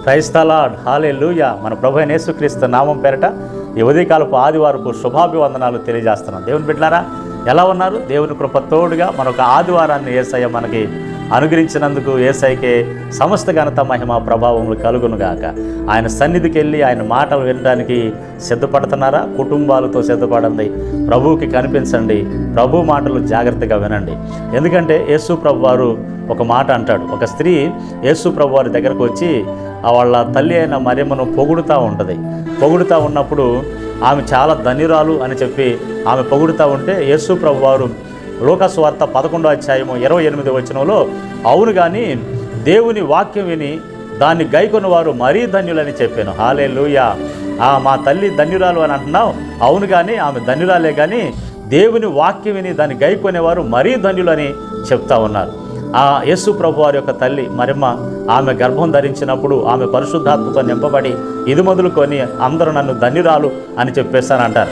Praise the lord, హల్లెలూయా. మన ప్రభు అయిన యేసుక్రీస్తు నామం పేరట ఈ ఉదయకాలపు ఆదివారపు శుభాభివందనాలు తెలియజేస్తున్నాం. దేవుని బిడ్డలారా, ఎలా ఉన్నారు? దేవుని కృప తోడుగా మరొక ఆదివారాన్ని యేసయ్య మనకి అనుగ్రహించినందుకు యేసయ్యకే సమస్త ఘనత మహిమ ప్రభావములు కలుగునుగాక. ఆయన సన్నిధికి వెళ్ళి ఆయన మాటలు వినడానికి సిద్ధపడుతున్నారా? కుటుంబాలతో సిద్ధపడండి, ప్రభువుకి కనిపించండి, ప్రభు మాటలు జాగ్రత్తగా వినండి. ఎందుకంటే యేసు ప్రభు వారు ఒక మాట అంటాడు. ఒక స్త్రీ యేసు ప్రభు వారి దగ్గరకు వచ్చి వాళ్ళ తల్లి అయిన మరియమ్మను పొగుడుతూ ఉంటుంది. పొగుడుతూ ఉన్నప్పుడు ఆమె చాలా ధన్యురాలు అని చెప్పి ఆమె పొగుడుతూ ఉంటే యేసు ప్రభు వారు లూకాసు వార్త 11వ అధ్యాయము 28వ వచనంలో, అవును కానీ దేవుని వాక్యం విని దాన్ని గైకొన్న వారు మరీ ధన్యులని చెప్పాను. హల్లెలూయా. మా తల్లి ధన్యురాలు అని అంటున్నావు, అవును కానీ ఆమె ధన్యురాలే, కానీ దేవుని వాక్యం విని దాన్ని గైకొనేవారు మరీ ధన్యులని చెప్తా ఉన్నారు. యేసు ప్రభు వారి యొక్క తల్లి మరియమ్మ ఆమె గర్భం ధరించినప్పుడు ఆమె పరిశుద్ధాత్మతో నింపబడి ఇది మొదలుకొని అందరూ నన్ను ధన్యురాలు అని చెప్పేస్తానంటారు.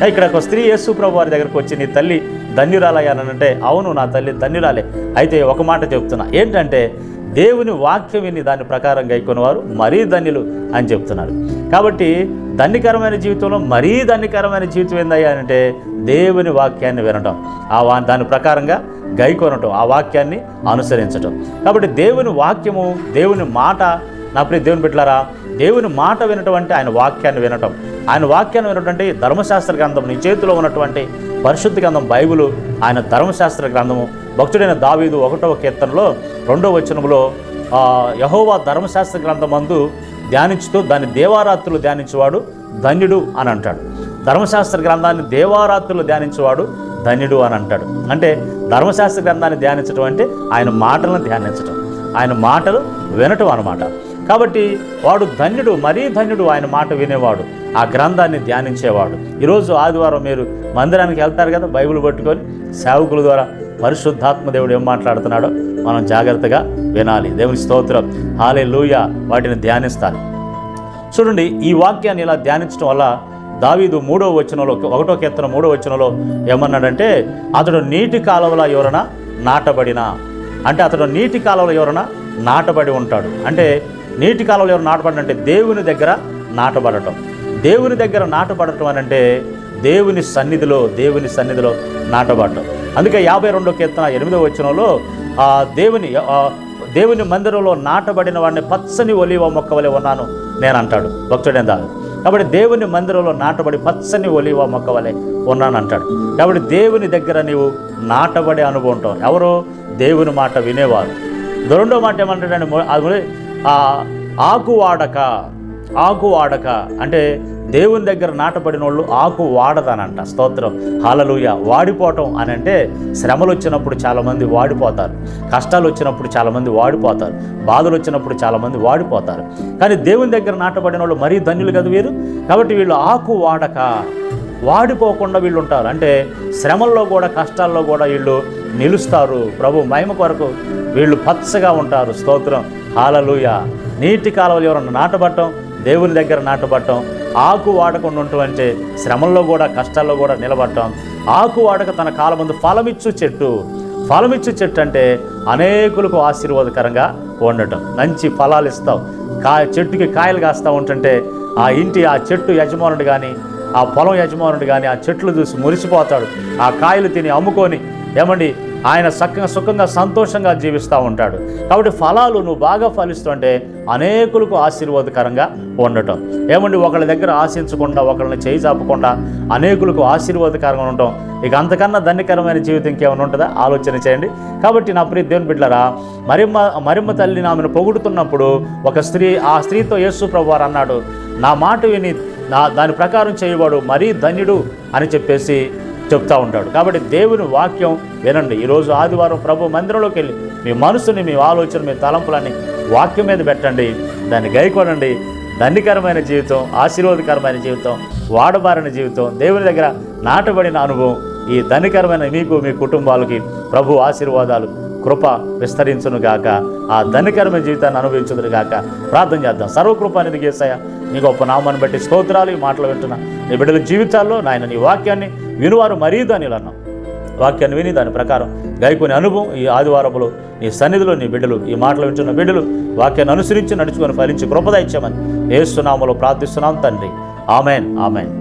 ఇక్కడ ఒక స్త్రీ యేసు ప్రభు వారి దగ్గరకు వచ్చి నీ తల్లి ధన్యురాలయ్యానంటే, అవును నా తల్లి ధన్యురాలే. అయితే ఒక మాట చెప్తున్నా, ఏంటంటే దేవుని వాక్యం విని దాని ప్రకారం గైకొనేవారు మరీ ధన్యులు అని చెప్తున్నారు. కాబట్టి ధన్యకరమైన జీవితంలో మరీ ధన్యకరమైన జీవితం ఏందయ్యా అంటే దేవుని వాక్యాన్ని వినటం, దాని ప్రకారంగా గైకొనటం, ఆ వాక్యాన్ని అనుసరించటం. కాబట్టి దేవుని వాక్యము, దేవుని మాట, నా ప్రియ దేవుని బిడ్డలారా, దేవుని మాట వినటం అంటే ఆయన వాక్యాన్ని వినటం. ఆయన వాక్యాన్ని వినటం అంటే ధర్మశాస్త్ర గ్రంథం, నీ చేతిలో ఉన్నటువంటి పరిశుద్ధ గ్రంథం బైబిలు ఆయన ధర్మశాస్త్ర గ్రంథము. భక్తుడైన దావీదు 1వ కీర్తనలో 2వ వచనంలో యెహోవా ధర్మశాస్త్ర గ్రంథమందు ధ్యానించుతూ దాన్ని దేవారాత్రులు ధ్యానించేవాడు ధన్యుడు అని అంటాడు. ధర్మశాస్త్ర గ్రంథాన్ని దేవారాత్రులు ధ్యానించేవాడు ధన్యుడు అని అంటాడు. అంటే ధర్మశాస్త్ర గ్రంథాన్ని ధ్యానించడం అంటే ఆయన మాటలను ధ్యానించడం, ఆయన మాటలు వినటం అన్నమాట. కాబట్టి వాడు ధన్యుడు, మరీ ధన్యుడు, ఆయన మాట వినేవాడు, ఆ గ్రంథాన్ని ధ్యానించేవాడు. ఈరోజు ఆదివారం మీరు మందిరానికి వెళ్తారు కదా, బైబిల్ పట్టుకొని సేవకుల ద్వారా పరిశుద్ధాత్మ దేవుడు ఏం మాట్లాడుతున్నాడో మనం జాగ్రత్తగా వినాలి. దేవుని స్తోత్రం, హల్లెలూయా. వాటిని ధ్యానిస్తాను. చూడండి, ఈ వాక్యాన్ని ఇలా ధ్యానించడం వల్ల దావీదు 3వ వచనంలో 1వ కీర్తన 3వ వచనంలో ఏమన్నాడంటే, అతడు నీటి కాలువలో ఎవరైనా నాటబడినా, అంటే అతడు నీటి కాలువలో ఎవరైనా నాటబడి ఉంటాడు. అంటే నీటి కాలువలో ఎవరు నాటబడినంటే దేవుని దగ్గర నాటబడటం. దేవుని దగ్గర నాటబడటం అని అంటే దేవుని సన్నిధిలో నాటబడటం. అందుకే 52వ కీర్తన 8వ వచనంలో దేవుని మందిరంలో నాటబడిన వాడిని పచ్చని ఒలీవ మొక్క వలె ఉన్నాను నేను అంటాడు భక్తుడైన దావీదు. కాబట్టి దేవుని మందిరంలో నాటబడి పచ్చని ఒలీవ మొక్క వలె ఉన్నాను అంటాడు. కాబట్టి దేవుని దగ్గర నీవు నాటబడే అనుభవం ఉంటావు. ఎవరో దేవుని మాట వినేవారు. రెండో మాట ఏమంటాడంటే ఆకు వాడక అంటే దేవుని దగ్గర నాటబడిన వాళ్ళు ఆకు వాడతానంట. స్తోత్రం, హల్లెలూయా. వాడిపోవటం అని అంటే శ్రమలు వచ్చినప్పుడు చాలామంది వాడిపోతారు, కష్టాలు వచ్చినప్పుడు చాలామంది వాడిపోతారు, బాధలు వచ్చినప్పుడు చాలామంది వాడిపోతారు. కానీ దేవుని దగ్గర నాటబడిన వాళ్ళు మరీ ధన్యులు కదా వీరు. కాబట్టి వీళ్ళు ఆకు వాడిపోకుండా వీళ్ళు ఉంటారు. అంటే శ్రమల్లో కూడా కష్టాల్లో కూడా వీళ్ళు నిలుస్తారు. ప్రభు మహిమ కొరకు వీళ్ళు పచ్చగా ఉంటారు. స్తోత్రం, హల్లెలూయా. నీటి కాలువలు ఎవరన్నా నాటబడటం, దేవుని దగ్గర నాటబడటం, ఆకు వాడకుండా ఉండటం అంటే శ్రమల్లో కూడా కష్టాల్లో కూడా నిలబడటం. ఆకు వాడక తన కాలమందు ఫలమిచ్చు చెట్టు అంటే అనేకులకు ఆశీర్వాదకరంగా ఉండటం. మంచి ఫలాలు ఇస్తావు, చెట్టుకి కాయలు కాస్తూ ఉంటుంటే ఆ చెట్టు యజమానుడు కానీ ఆ పొలం యజమానుడు కానీ ఆ చెట్లు చూసి మురిసిపోతాడు. ఆ కాయలు తిని అమ్ముకొని ఆయన సుఖంగా సంతోషంగా జీవిస్తూ ఉంటాడు. కాబట్టి ఫలాలు నువ్వు బాగా ఫలిస్తుంటే అనేకులకు ఆశీర్వాదకరంగా ఉండటం. ఒకళ్ళ దగ్గర ఆశించకుండా, ఒకళ్ళని చేయి చాపకుండా అనేకులకు ఆశీర్వాదకరంగా ఉండటం. ఇక అంతకన్నా ధన్యకరమైన జీవితం ఇంకేమైనా ఉంటుందా? ఆలోచన చేయండి. కాబట్టి నా ప్రియ దేవుని బిడ్డలారా, మరియమ్మ తల్లిని ఆమెను పొగుడుతున్నప్పుడు ఆ స్త్రీతో యేసు ప్రభు వారు అన్నాడు, నా మాట విని దాని ప్రకారం చేయవాడు మరీ ధన్యుడు అని చెప్పేసి చెప్తూ ఉంటాడు. కాబట్టి దేవుని వాక్యం వినండి. ఈరోజు ఆదివారం ప్రభు మందిరంలోకి వెళ్ళి మీ మనసుని, మీ ఆలోచన, మీ తలంపులని వాక్యం మీద పెట్టండి, దాన్ని గైకొనండి. ధన్యకరమైన జీవితం, ఆశీర్వాదకరమైన జీవితం, వాడబారిన జీవితం, దేవుని దగ్గర నాటబడిన అనుభవం, ఈ ధన్యకరమైన మీకు, మీ కుటుంబాలకి ప్రభు ఆశీర్వాదాలు, కృప విస్తరించును గాక. ఆ ధన్యకరమైన జీవితాన్ని అనుభవించుదురు గాక. ప్రార్థన చేద్దాం. సర్వకృపానిధి యేసయ్య, నీ గొప్ప నామాన్ని బట్టి స్తోత్రాలు. ఈ మాటలు వింటున్నా నీ బిడ్డల జీవితాల్లో నాయన నీ వాక్యాన్ని వినువారు మరీ ధన్యులు అన్నాం. వాక్యాన్ని విని దాని ప్రకారం గైకొని అనుభవం ఈ ఆదివారములో నీ సన్నిధిలో నీ బిడ్డలు, ఈ మాటలు వింటున్న బిడ్డలు వాక్యాన్ని అనుసరించి నడుచుకొని ఫలించి కృపద ఇచ్చామని యేసు నామములో ప్రార్థిస్తున్నాం తండ్రి. Amen, amen.